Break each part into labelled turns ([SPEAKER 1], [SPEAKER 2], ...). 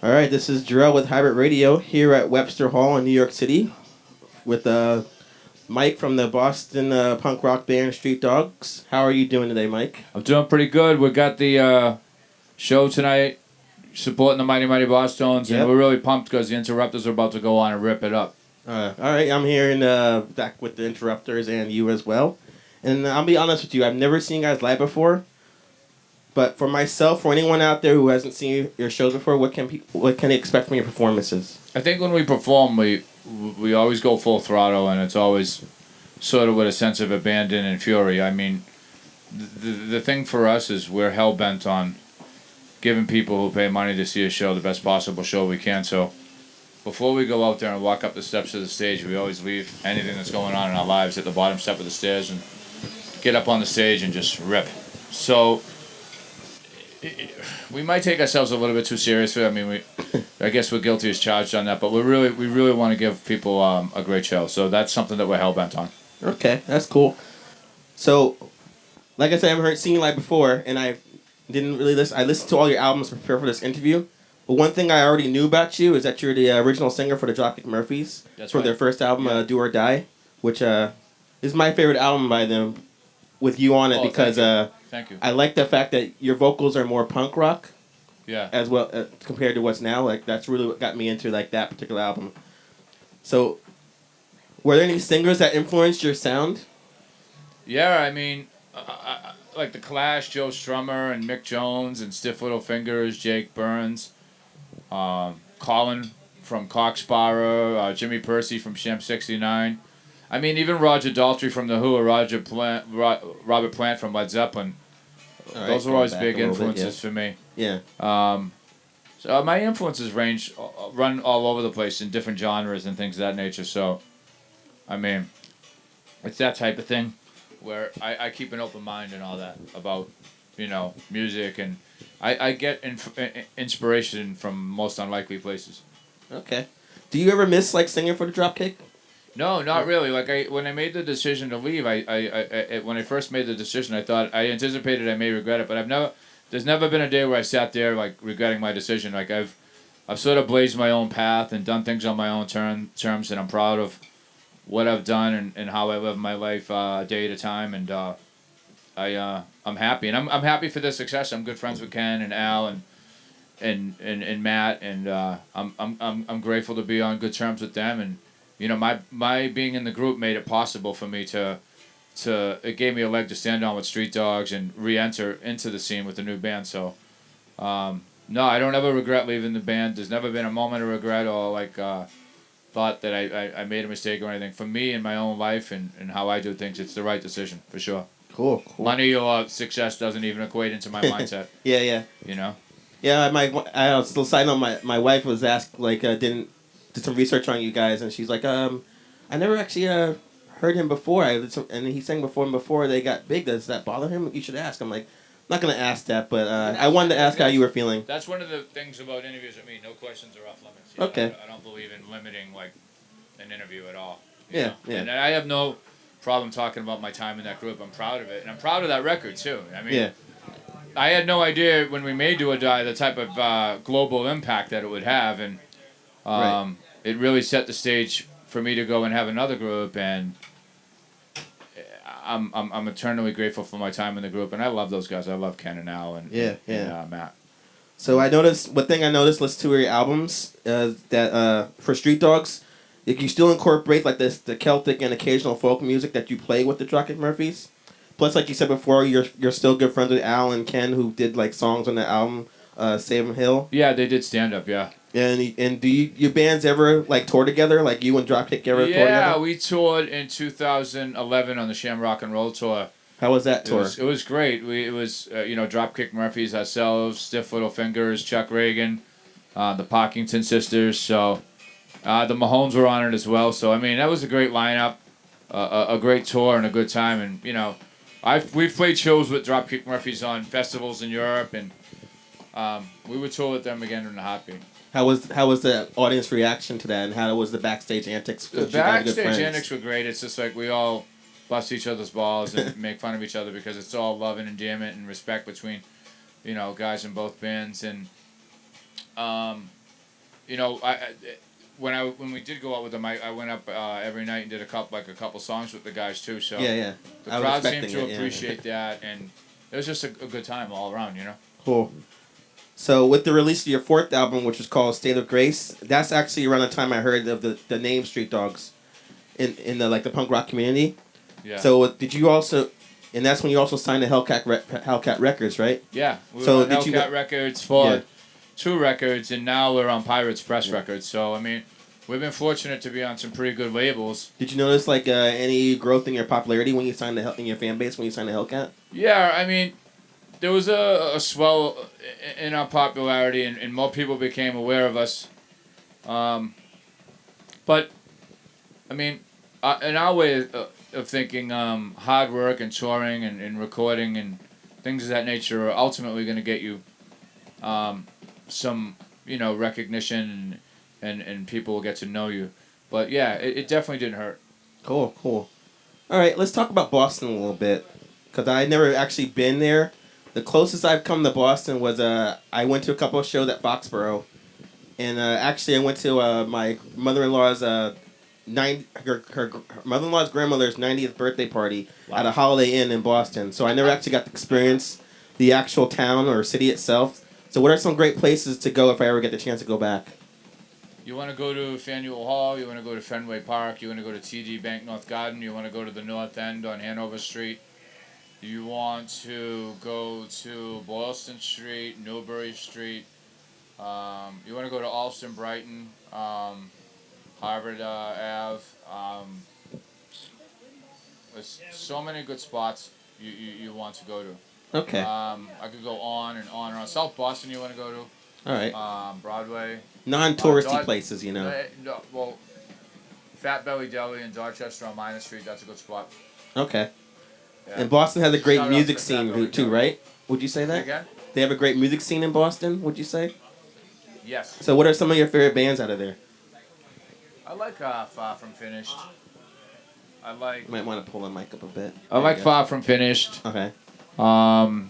[SPEAKER 1] All right, this is Jarrell with Hybrid Radio here at Webster Hall in New York City with Mike from the Boston punk rock band Street Dogs. How are you doing today, Mike?
[SPEAKER 2] I'm doing pretty good. We got the show tonight supporting the Mighty Mighty Bosstones, and
[SPEAKER 1] Yep.
[SPEAKER 2] we're really pumped because the Interrupters are about to go on and rip it up.
[SPEAKER 1] All right, I'm here in back with the Interrupters and you as well. And I'll be honest with you, I've never seen you guys live before. But for myself, for anyone out there who hasn't seen your shows before, what can they expect from your performances?
[SPEAKER 2] I think when we perform, we always go full throttle, and it's always sort of with a sense of abandon and fury. I mean, the thing for us is we're hell bent on giving people who pay money to see a show the best possible show we can. So before we go out there and walk up the steps of the stage, we always leave anything that's going on in our lives at the bottom step of the stairs and get up on the stage and just rip. So we might take ourselves a little bit too seriously. I mean, I guess we're guilty as charged on that, but we really want to give people a great show. So that's something that we're hell bent on.
[SPEAKER 1] Okay, that's cool. So, like I said, I haven't seen you live before, and I didn't really listen. I listened to all your albums to prepare for this interview. But one thing I already knew about you is that you're the original singer for the Dropkick Murphys
[SPEAKER 2] That's
[SPEAKER 1] for
[SPEAKER 2] right.
[SPEAKER 1] their first album,
[SPEAKER 2] Yeah.
[SPEAKER 1] Do or Die, which is my favorite album by them, with you on it because
[SPEAKER 2] Thank you.
[SPEAKER 1] I like the fact that your vocals are more punk rock
[SPEAKER 2] Yeah.
[SPEAKER 1] as well compared to what's now. Like that's really what got me into like that particular album. So, were there any singers that influenced your sound?
[SPEAKER 2] Yeah, I mean, like the Clash, Joe Strummer and Mick Jones and Stiff Little Fingers, Jake Burns, Colin from Coxsparrow, Jimmy Percy from Sham 69. I mean, even Roger Daltrey from The Who or Robert Plant from Led Zeppelin.
[SPEAKER 1] All right,
[SPEAKER 2] Those were
[SPEAKER 1] going
[SPEAKER 2] always
[SPEAKER 1] back
[SPEAKER 2] big
[SPEAKER 1] a little bit,
[SPEAKER 2] influences for me.
[SPEAKER 1] Yeah.
[SPEAKER 2] So my influences run all over the place in different genres and things of that nature. So, I mean, it's that type of thing where I keep an open mind and all that about, music. And I get inspiration from most unlikely places.
[SPEAKER 1] Okay. Do you ever miss like singing for the Dropkick?
[SPEAKER 2] No, not really. Like when I made the decision to leave, when I first made the decision, I anticipated I may regret it, but there's never been a day where I sat there like regretting my decision. Like I've sort of blazed my own path and done things on my own terms, and I'm proud of what I've done and how I live my life day at a time, and I'm happy, and I'm happy for the success. I'm good friends with Ken and Al and Matt, and I'm grateful to be on good terms with them, and my being in the group made it possible for me to it gave me a leg to stand on with Street Dogs and re-enter into the scene with the new band. So no, I don't ever regret leaving the band. There's never been a moment of regret or like thought that I made a mistake or anything. For me in my own life and how I do things, it's the right decision for sure.
[SPEAKER 1] Cool.
[SPEAKER 2] Money or success doesn't even equate into my mindset.
[SPEAKER 1] Yeah, yeah.
[SPEAKER 2] You know.
[SPEAKER 1] Yeah, I still side note. My wife was asked like did some research on you guys, and she's like, I never actually heard him before. And he sang before, and before they got big. Does that bother him? You should ask. I'm like, I'm not gonna ask that, but I wanted to ask how you were feeling.
[SPEAKER 2] That's one of the things about interviews with me. No questions are off limits.
[SPEAKER 1] Okay.
[SPEAKER 2] I don't believe in limiting like an interview at all.
[SPEAKER 1] Yeah, yeah.
[SPEAKER 2] And I have no problem talking about my time in that group. I'm proud of it, and I'm proud of that record too. I mean,
[SPEAKER 1] Yeah.
[SPEAKER 2] I had no idea when we made Do or Die the type of global impact that it would have, and
[SPEAKER 1] Right.
[SPEAKER 2] it really set the stage for me to go and have another group, and I'm eternally grateful for my time in the group, and I love those guys. I love Ken and Al and and Matt.
[SPEAKER 1] So I noticed one thing I noticed. Let's to your albums that for Street Dogs, like, you still incorporate like the Celtic and occasional folk music that you play with the Dropkick Murphys. Plus, like you said before, you're still good friends with Al and Ken, who did like songs on the album, Saving Hill.
[SPEAKER 2] Yeah, they did stand up. Yeah.
[SPEAKER 1] And do your bands ever like tour together? Like you and Dropkick ever tour together?
[SPEAKER 2] Yeah, we toured in 2011 on the Sham Rock and Roll tour.
[SPEAKER 1] How was that tour?
[SPEAKER 2] It was great. It was Dropkick Murphys, ourselves, Stiff Little Fingers, Chuck Reagan, the Parkington Sisters. So the Mahones were on it as well. So I mean that was a great lineup, a great tour and a good time. And we've played shows with Dropkick Murphys on festivals in Europe, and we would tour with them again in a heartbeat.
[SPEAKER 1] How was the audience reaction to that, and how was the backstage antics?
[SPEAKER 2] The backstage antics were great. It's just like we all bust each other's balls and make fun of each other because it's all love and endearment and respect between, guys in both bands. And you know, when we did go out with them, I went up every night and did a couple songs with the guys too. So
[SPEAKER 1] Yeah.
[SPEAKER 2] the
[SPEAKER 1] I was
[SPEAKER 2] crowd seemed
[SPEAKER 1] expecting
[SPEAKER 2] to
[SPEAKER 1] it, yeah.
[SPEAKER 2] appreciate that, and it was just a good time all around. You know.
[SPEAKER 1] Cool. So with the release of your fourth album, which was called State of Grace, that's actually around the time I heard of the name Street Dogs in the like the punk rock community.
[SPEAKER 2] Yeah.
[SPEAKER 1] So did you also, and that's when you also signed to Hellcat Records, right?
[SPEAKER 2] Yeah. We
[SPEAKER 1] So
[SPEAKER 2] were on
[SPEAKER 1] did you
[SPEAKER 2] Hellcat Records for
[SPEAKER 1] Yeah.
[SPEAKER 2] 2 records, and now we're on Pirates Press
[SPEAKER 1] Yeah.
[SPEAKER 2] Records. So I mean, we've been fortunate to be on some pretty good labels.
[SPEAKER 1] Did you notice like any growth in your popularity when you signed in your fan base when you signed to Hellcat?
[SPEAKER 2] Yeah, I mean, there was a swell in our popularity, and more people became aware of us. But I mean, in our way of thinking, hard work and touring and recording and things of that nature are ultimately going to get you some, recognition and people will get to know you. But yeah, it definitely didn't hurt.
[SPEAKER 1] Cool. All right, let's talk about Boston a little bit, because I never actually been there. The closest I've come to Boston was I went to a couple of shows at Foxborough, and actually I went to my mother-in-law's her mother-in-law's grandmother's 90th birthday party at a Holiday Inn in Boston. So I never actually got to experience the actual town or city itself. So what are some great places to go if I ever get the chance to go back?
[SPEAKER 2] You want to go to Faneuil Hall, you want to go to Fenway Park, you want to go to TD Bank North Garden, you want to go to the North End on Hanover Street, you want to go to Boylston Street, Newbury Street, you want to go to Alston, Brighton, Harvard Ave. There's so many good spots you want to go to.
[SPEAKER 1] Okay.
[SPEAKER 2] I could go on and on and on. South Boston you want to go to.
[SPEAKER 1] All right.
[SPEAKER 2] Broadway.
[SPEAKER 1] Non-touristy places, you know.
[SPEAKER 2] No, well, Fat Belly Deli in Dorchester on Minor Street, that's a good spot.
[SPEAKER 1] Okay.
[SPEAKER 2] Yeah.
[SPEAKER 1] And Boston has a great
[SPEAKER 2] Shout out
[SPEAKER 1] music
[SPEAKER 2] to Fat
[SPEAKER 1] scene
[SPEAKER 2] Belly
[SPEAKER 1] too,
[SPEAKER 2] Deli.
[SPEAKER 1] right? Would you say that?
[SPEAKER 2] Again?
[SPEAKER 1] They have a great music scene in Boston, would you say?
[SPEAKER 2] Yes.
[SPEAKER 1] So what are some of your favorite bands out of there?
[SPEAKER 2] I like Far From Finished. I like.
[SPEAKER 1] You might want to pull the mic up a bit.
[SPEAKER 2] I like Far From Finished.
[SPEAKER 1] Okay.
[SPEAKER 2] I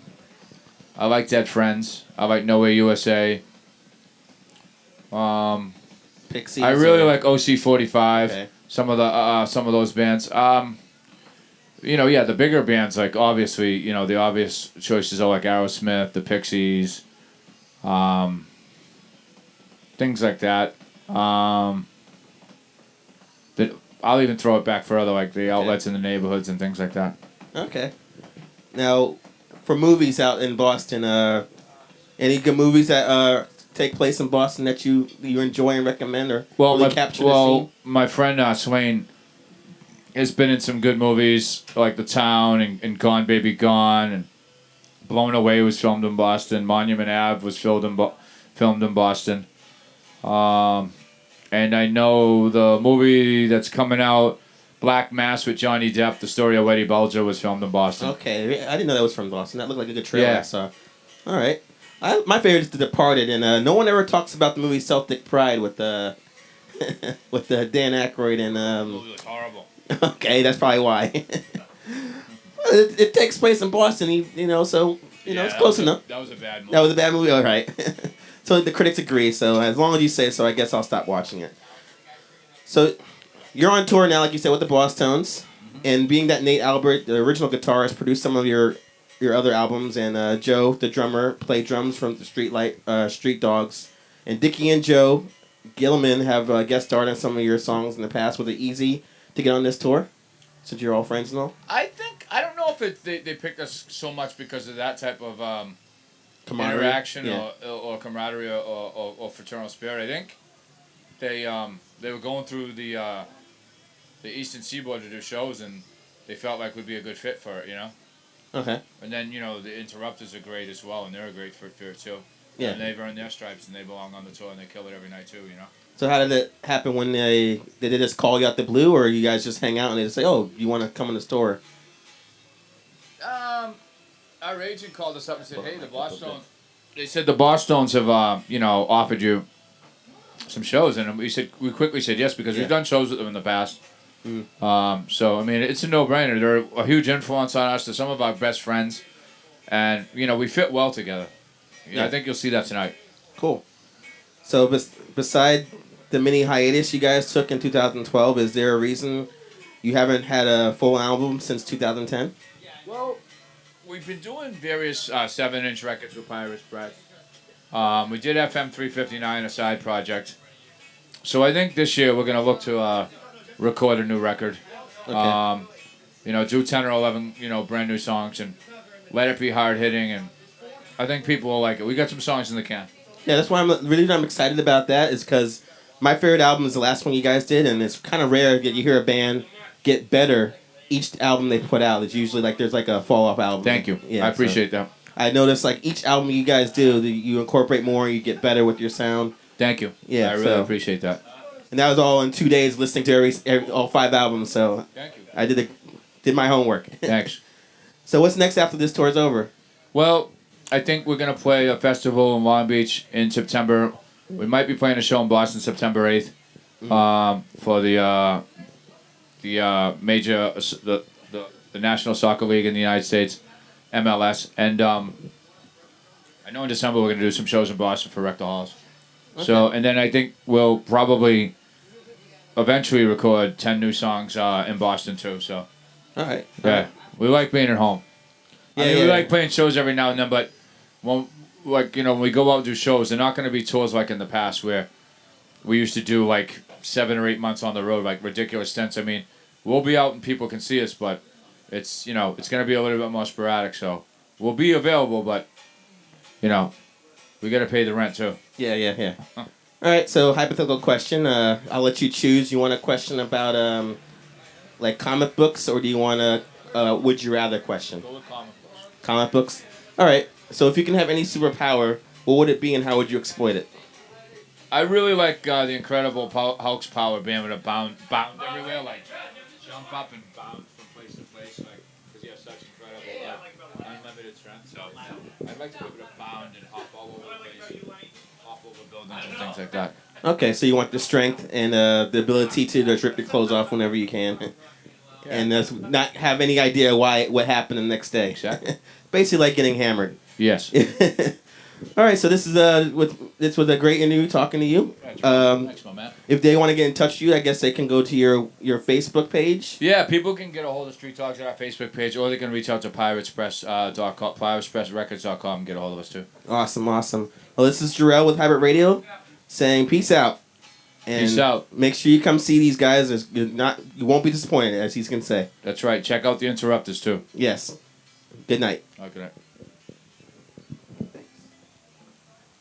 [SPEAKER 2] like Dead Friends. I like No Way USA.
[SPEAKER 1] Pixies.
[SPEAKER 2] I really like OC45.
[SPEAKER 1] Okay.
[SPEAKER 2] Some of those bands. The bigger bands, like obviously, the obvious choices are like Aerosmith, the Pixies, things like that. That I'll even throw it back further, like the outlets in the neighborhoods and things like that.
[SPEAKER 1] Okay. Now, for movies out in Boston, any good movies that take place in Boston that you enjoy and recommend or really capture the scene?
[SPEAKER 2] My friend Swain has been in some good movies like The Town and Gone Baby Gone, and Blown Away was filmed in Boston. Monument Ave was filmed in Boston. And I know the movie that's coming out, Black Mass with Johnny Depp, the story of Eddie Belger, was filmed in Boston.
[SPEAKER 1] Okay, I didn't know that was from Boston. That looked like a good trailer
[SPEAKER 2] Yeah.
[SPEAKER 1] I saw. All right. My favorite is The Departed, and no one ever talks about the movie Celtic Pride with with Dan Aykroyd and.
[SPEAKER 2] The movie was horrible.
[SPEAKER 1] Okay, that's probably why. it takes place in Boston, so it's close enough.
[SPEAKER 2] That was a bad movie.
[SPEAKER 1] That was a bad movie. All right. So the critics agree. So as long as you say so, I guess I'll stop watching it. So you're on tour now, like you said, with the Boss Tones, and being that Nate Albert, the original guitarist, produced some of your other albums, and Joe, the drummer, played drums from the Street Dogs, and Dickie and Joe Gilman have guest starred on some of your songs in the past. Was it easy to get on this tour, since you're all friends and all?
[SPEAKER 2] I don't know if they picked us so much because of that type of interaction or camaraderie or fraternal spirit. I think they were going through the Eastern Seaboard to do shows, and they felt like we'd be a good fit for it,
[SPEAKER 1] Okay.
[SPEAKER 2] And then, the Interrupters are great as well, and they're a great fit for it, too.
[SPEAKER 1] Yeah.
[SPEAKER 2] And they've earned their stripes, and they belong on the tour, and they kill it every night, too,
[SPEAKER 1] So how did it happen when did they just call you out the blue, or you guys just hang out and they just say, oh, you want to come on this tour?
[SPEAKER 2] Our agent called us up and said, hey, the Boss Stones... They said the Boss Stones have, offered you some shows, and we quickly said yes, because we've done shows with them in the past. So, I mean, it's a no-brainer. They're a huge influence on us. They're some of our best friends. And, we fit well together. I think you'll see that tonight.
[SPEAKER 1] Cool. So beside the mini hiatus you guys took in 2012, is there a reason you haven't had a full album since 2010?
[SPEAKER 2] Well, we've been doing various 7-inch records with Pirates Press. We did FM 359, a side project. So I think this year we're going to look to record a new record.
[SPEAKER 1] Okay.
[SPEAKER 2] Do 10 or 11, brand new songs and let it be hard hitting. And I think people will like it. We got some songs in the can.
[SPEAKER 1] Yeah, that's why I'm excited about that is because my favorite album is the last one you guys did, and it's kind of rare that you hear a band get better each album they put out. It's usually like there's like a fall off album.
[SPEAKER 2] Thank you.
[SPEAKER 1] Yeah,
[SPEAKER 2] I appreciate that.
[SPEAKER 1] I noticed like each album you guys do, you incorporate more, you get better with your sound.
[SPEAKER 2] Thank you.
[SPEAKER 1] Yeah,
[SPEAKER 2] I really appreciate that.
[SPEAKER 1] And that was all in 2 days listening to all 5 albums. So
[SPEAKER 2] Thank you.
[SPEAKER 1] I did my homework.
[SPEAKER 2] Thanks.
[SPEAKER 1] So what's next after this tour's over?
[SPEAKER 2] Well, I think we're going to play a festival in Long Beach in September. We might be playing a show in Boston September 8th for the major, the National Soccer League in the United States, MLS. And I know in December we're going to do some shows in Boston for Webster Halls. Okay. So, and then I think we'll probably eventually record 10 new songs in Boston too. So,
[SPEAKER 1] all right.
[SPEAKER 2] Yeah, we like being at home. Yeah, we like playing shows every now and then, but when we go out and do shows, they're not going to be tours like in the past where we used to do like 7 or 8 months on the road, like ridiculous stints. I mean, we'll be out and people can see us, but it's going to be a little bit more sporadic. So we'll be available, but we got to pay the rent too.
[SPEAKER 1] Yeah. All right. So hypothetical question. I'll let you choose. You want a question about like comic books, or do you want a would you rather question?
[SPEAKER 2] Go with comic books.
[SPEAKER 1] Comic books. All right. So if you can have any superpower, what would it be, and how would you exploit it?
[SPEAKER 2] I really like the Incredible Hulk's power, being able to bound everywhere, like jump up and bound from place to place, like because he has such incredible, unlimited strength. So I'd like to be able to bound and hop all over the place, hop over buildings and things like that.
[SPEAKER 1] Okay, so you want the strength and the ability to rip your clothes off whenever you can, and not have any idea what happened the next day.
[SPEAKER 2] Exactly.
[SPEAKER 1] Basically, like getting hammered.
[SPEAKER 2] Yes.
[SPEAKER 1] All right, so this was a great interview talking to you.
[SPEAKER 2] Thanks, my man.
[SPEAKER 1] If they want to get in touch with you, I guess they can go to your Facebook page.
[SPEAKER 2] Yeah, people can get a hold of Street Talks at our Facebook page, or they can reach out to piratespress.com, piratespressrecords.com, and get a hold of us too.
[SPEAKER 1] Awesome. Well, this is Jarrell with Hybrid Radio, saying peace out. And
[SPEAKER 2] peace out.
[SPEAKER 1] Make sure you come see these guys. You won't be disappointed, as he's gonna say.
[SPEAKER 2] That's right. Check out the Interrupters too.
[SPEAKER 1] Yes. Good night.
[SPEAKER 2] Good night.